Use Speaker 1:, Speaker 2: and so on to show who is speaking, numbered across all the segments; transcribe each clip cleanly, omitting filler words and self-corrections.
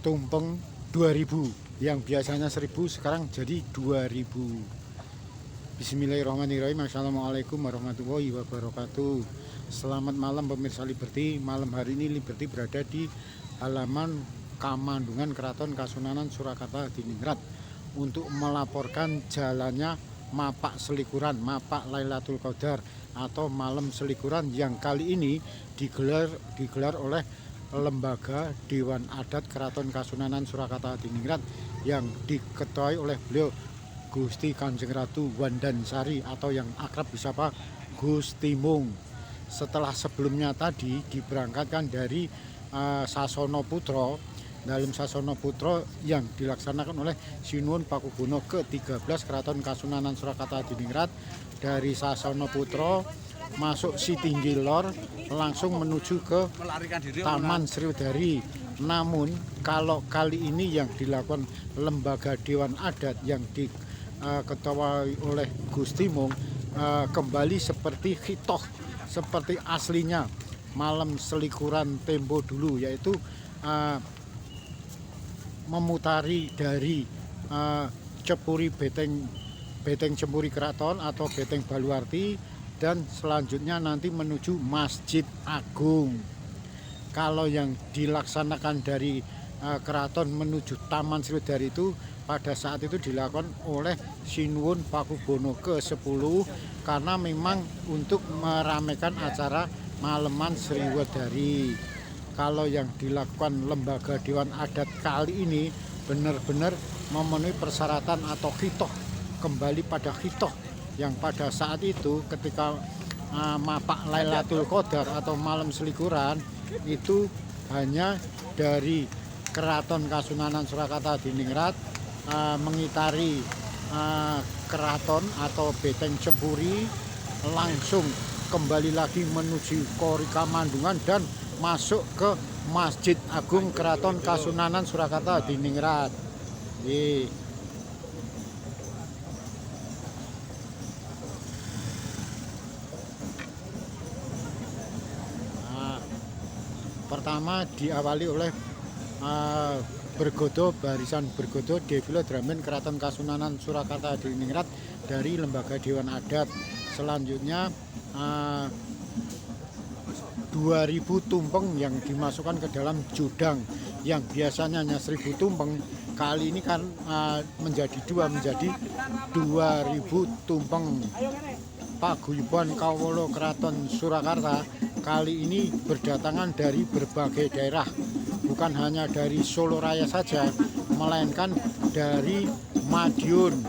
Speaker 1: tumpeng 2000, yang biasanya 1000 sekarang jadi 2000. Bismillahirrahmanirrahim. Assalamualaikum warahmatullahi wabarakatuh. Selamat malam pemirsa Liberty. Malam hari ini Liberty berada di halaman Kamandungan Keraton Kasunanan Surakarta Diningrat untuk melaporkan jalannya Mapak Selikuran, Mapak Lailatul Qadar atau Malam Selikuran yang kali ini digelar oleh Lembaga Dewan Adat Keraton Kasunanan Surakarta Diningrat yang diketuai oleh beliau Gusti Kanjeng Ratu Wandansari atau yang akrab disapa Gusti Mung. Setelah sebelumnya tadi diberangkatkan dari Sasono Putra, dalam Sasono Putra yang dilaksanakan oleh Sinuwun Pakubono ke-13 Keraton Kasunanan Surakarta Diningrat. Dari Sasono Putra masuk Sitinggi Lor langsung menuju ke Taman Sriwedari. Namun kalau kali ini yang dilakukan Lembaga Dewan Adat yang diketuai oleh Gusti Mung kembali seperti khitoh, seperti aslinya Malam Selikuran tempo dulu, yaitu memutari dari Cepuri Beteng Cempuri Keraton atau Beteng Baluarti, dan selanjutnya nanti menuju Masjid Agung. Kalau yang dilaksanakan dari keraton menuju Taman Sriwedari itu pada saat itu dilakukan oleh Sinuwun Pakubono ke-10 karena memang untuk meramaikan acara Maleman Sriwedari. Kalau yang dilakukan Lembaga Dewan Adat kali ini benar-benar memenuhi persyaratan atau khitoh, kembali pada khitoh yang pada saat itu ketika Mapak Lailatul Qadar atau Malam Selikuran itu hanya dari Keraton Kasunanan Surakarta Diningrat mengitari keraton atau Beteng Cempuri, langsung kembali lagi menuju Kori Kamandungan dan masuk ke Masjid Agung Keraton Kasunanan Surakarta Diningrat. Pertama diawali oleh barisan bergodo Defile Dramen Keraton Kasunanan Surakarta Diningrat dari Lembaga Dewan Adat. Selanjutnya 2000 tumpeng yang dimasukkan ke dalam judang, yang biasanya hanya 1000 tumpeng, kali ini kan menjadi 2000 tumpeng. Paguyuban Kawula Keraton Surakarta kali ini berdatangan dari berbagai daerah, bukan hanya dari Solo Raya saja, melainkan dari Madiun,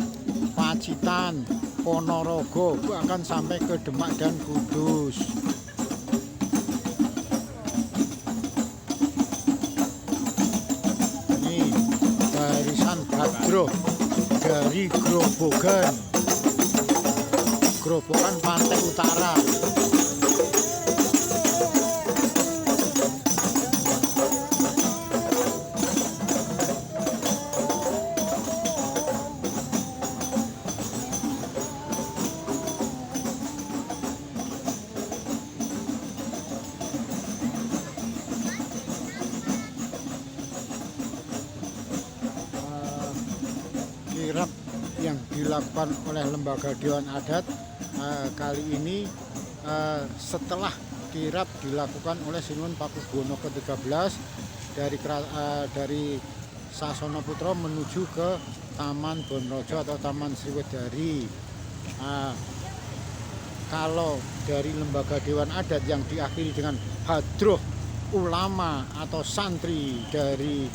Speaker 1: Pacitan, Ponorogo, bahkan sampai ke Demak dan Kudus. Ini barisan Badro dari Grobogan Pantai Utara. Kirap yang dilakukan oleh Lembaga Dewan Adat kali ini setelah kirap dilakukan oleh Sinuwun Pakubono ke-13 dari Sasono Putra menuju ke Taman Bonrojo atau Taman Sriwedari. Kalau dari Lembaga Dewan Adat yang diakhiri dengan hadroh ulama atau santri dari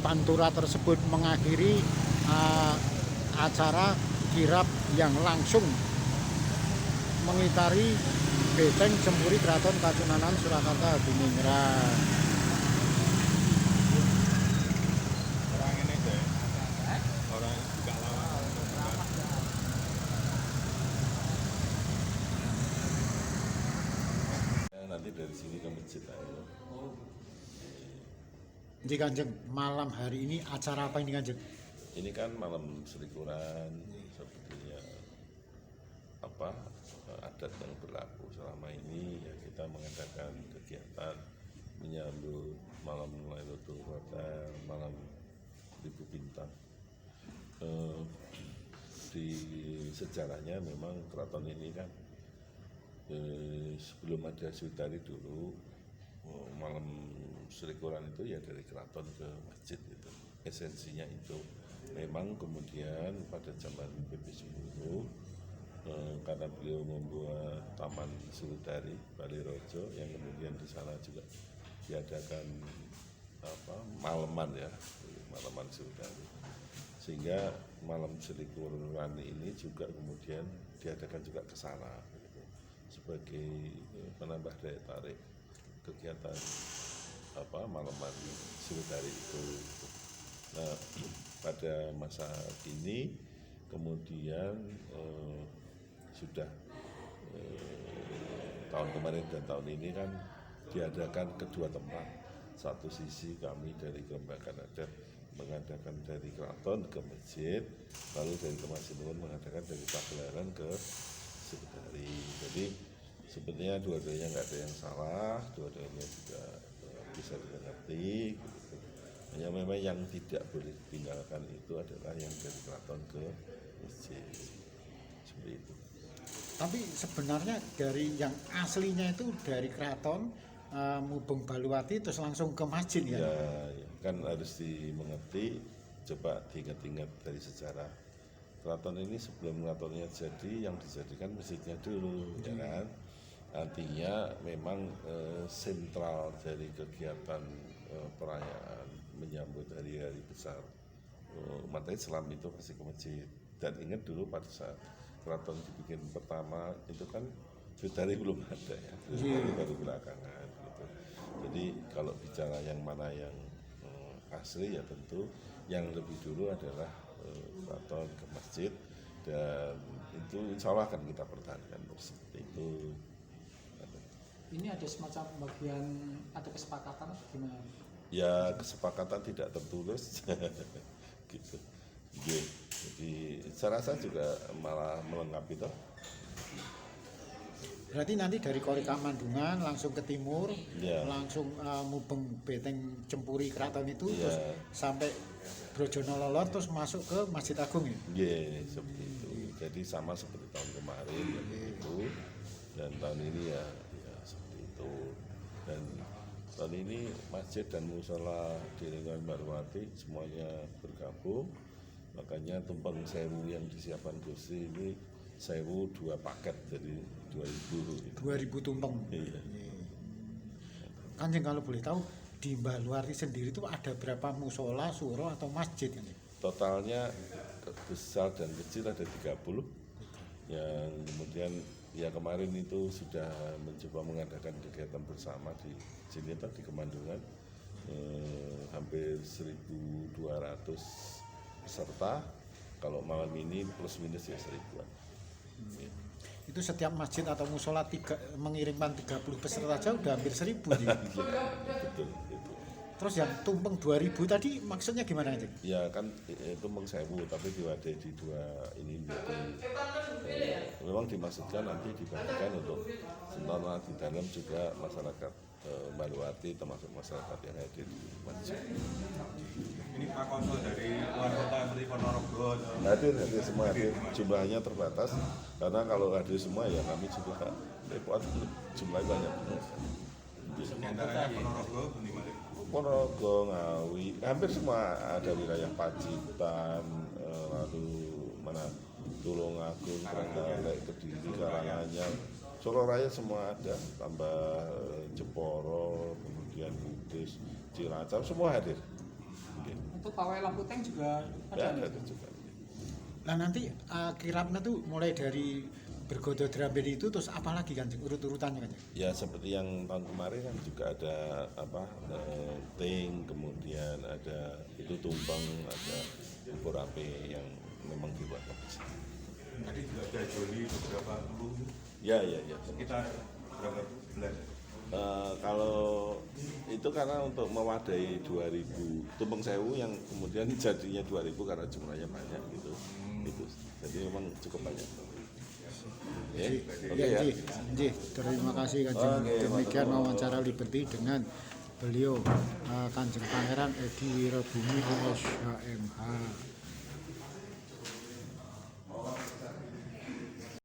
Speaker 1: Pantura tersebut mengakhiri acara kirap yang langsung mengitari Beteng Cempuri Keraton Kasunanan Surakarta Diningrat.
Speaker 2: Orang ini deh, orang juga lawan. Nanti dari sini ke masjid ayo.
Speaker 1: Jadi Kanjeng, malam hari ini acara apa ini Kanjeng?
Speaker 2: Ini kan Malam Selikuran, sepertinya adat yang berlaku selama ini. Ya kita mengadakan kegiatan menyambut malam Lailatul Qadar, malam Ribu Bintang. Di sejarahnya memang keraton ini kan sebelum ada Sutari dulu, malam selikuran itu ya dari keraton ke masjid itu. Esensinya itu. Memang kemudian pada zaman PP10 karena beliau membuat Taman Sutari Balirojo yang kemudian di sana juga diadakan malaman ya, malaman Sutari. Sehingga malam selikuran ini juga kemudian diadakan juga ke sana sebagai penambah daya tarik kegiatan malaman Sutari itu. Nah, pada masa kini kemudian sudah tahun kemarin dan tahun ini kan diadakan kedua tempat. Satu sisi kami dari Kelembagaan Adat mengadakan dari keraton ke masjid, lalu dari Kemasinuwun mengadakan dari Pagelaran ke Sutari. Jadi sebenarnya dua-duanya nggak ada yang salah, dua-duanya juga bisa dimengerti. Gitu. Hanya memang yang tidak boleh ditinggalkan itu adalah yang dari keraton ke masjid. Seperti itu.
Speaker 1: Tapi sebenarnya dari yang aslinya itu dari keraton Mubeng Baluwati terus langsung ke masjid ya?
Speaker 2: Ya, kan harus dimengerti, coba diingat-ingat dari sejarah. Keraton ini sebelum keratonnya jadi, yang dijadikan masjidnya dulu, ya kan? Artinya memang sentral dari kegiatan perayaan menyambut hari-hari besar umat Islam itu pasti ke masjid. Dan ingat dulu pada saat keraton dibikin pertama itu kan Sutari belum ada ya, baru belakangan gitu. Jadi kalau bicara yang mana yang asli ya tentu yang lebih dulu adalah keraton ke masjid, dan itu insya Allah akan kita pertahankan seperti itu.
Speaker 3: Ini ada semacam bagian atau kesepakatan gimana?
Speaker 2: Ya kesepakatan tidak tertulis gitu. Jadi saya rasa juga malah melengkapi toh.
Speaker 1: Berarti nanti dari Kori Kamandungan langsung ke timur,
Speaker 2: Ya.
Speaker 1: langsung Mubeng Beteng Cempuri Keraton itu
Speaker 2: Ya.
Speaker 1: terus sampai Brojonololor terus masuk ke Masjid Agung ya?
Speaker 2: Iya, seperti itu. Jadi sama seperti tahun kemarin ya begitu, dan tahun ini ya seperti itu. Dan tahun ini masjid dan musola di lingkungan Baluwati semuanya bergabung. Makanya tumpeng sewu yang disiapkan Gusti ini sewu 2 paket, jadi 2000.
Speaker 1: 2000 tumpeng.
Speaker 2: Iya.
Speaker 1: Kanjeng kalau boleh tahu di Baluwati sendiri itu ada berapa musola, suro atau masjid ini?
Speaker 2: Totalnya besar dan kecil ada 30, yang kemudian ya kemarin itu sudah mencoba mengadakan kegiatan bersama di sini di Kemandungan, hampir 1.200 peserta. Kalau malam ini plus minus ya 1000-an.
Speaker 1: Itu setiap masjid atau musola mengirimkan 30 peserta aja udah hampir 1000 nih.
Speaker 2: Betul itu.
Speaker 1: Terus yang tumpeng 2000 tadi maksudnya gimana aja?
Speaker 2: Ya kan itu mengsewu tapi diwadahi di 2 ini menjadi memang dimaksudkan nanti dibagikan untuk sementara di dalam juga masyarakat Baluwati termasuk masyarakat yang hadir di masjid.
Speaker 4: Ini Pak Konsul dari luar kota seperti Ponorogo.
Speaker 2: Hadir semua hadir. Jumlahnya terbatas karena kalau hadir semua ya kami juga repot, jumlahnya banyak.
Speaker 4: Di antaranya Ponorogo,
Speaker 2: Ponorogo, Ngawi, hampir semua ada wilayah Pacitan, lalu mana Tulungagung, Trenggalek, Kediri, Karanganyar, Solo Raya semua ada, tambah Jeporo, kemudian Kudus, Cilacap, semua hadir.
Speaker 3: Untuk pawai lampu tank juga
Speaker 2: Ya,
Speaker 3: ada.
Speaker 2: ada juga.
Speaker 1: Nah nanti kirapnya tuh mulai dari bergodo Drambin itu terus apa lagi kan urut-urutannya kan?
Speaker 2: Ya seperti yang tahun kemarin kan juga ada ting, kemudian ada itu tumpeng, ada ubur api yang memang dibuat habis.
Speaker 4: tadi juga ada Joli beberapa puluh.
Speaker 2: Ya.
Speaker 4: Sekitar berapa bulan?
Speaker 2: Kalau itu karena untuk mewadahi 2000 tumpeng sewu yang kemudian jadinya 2000 karena jumlahnya banyak gitu. Itu. Jadi memang cukup banyak. Ya, oke
Speaker 1: Ya,
Speaker 2: ya.
Speaker 1: Nggih, terima kasih Kanjeng.
Speaker 2: Oke,
Speaker 1: Demikian
Speaker 2: mantap.
Speaker 1: wawancara Liberty dengan beliau Kanjeng Pangeran Edi Wirabumi OSHMH.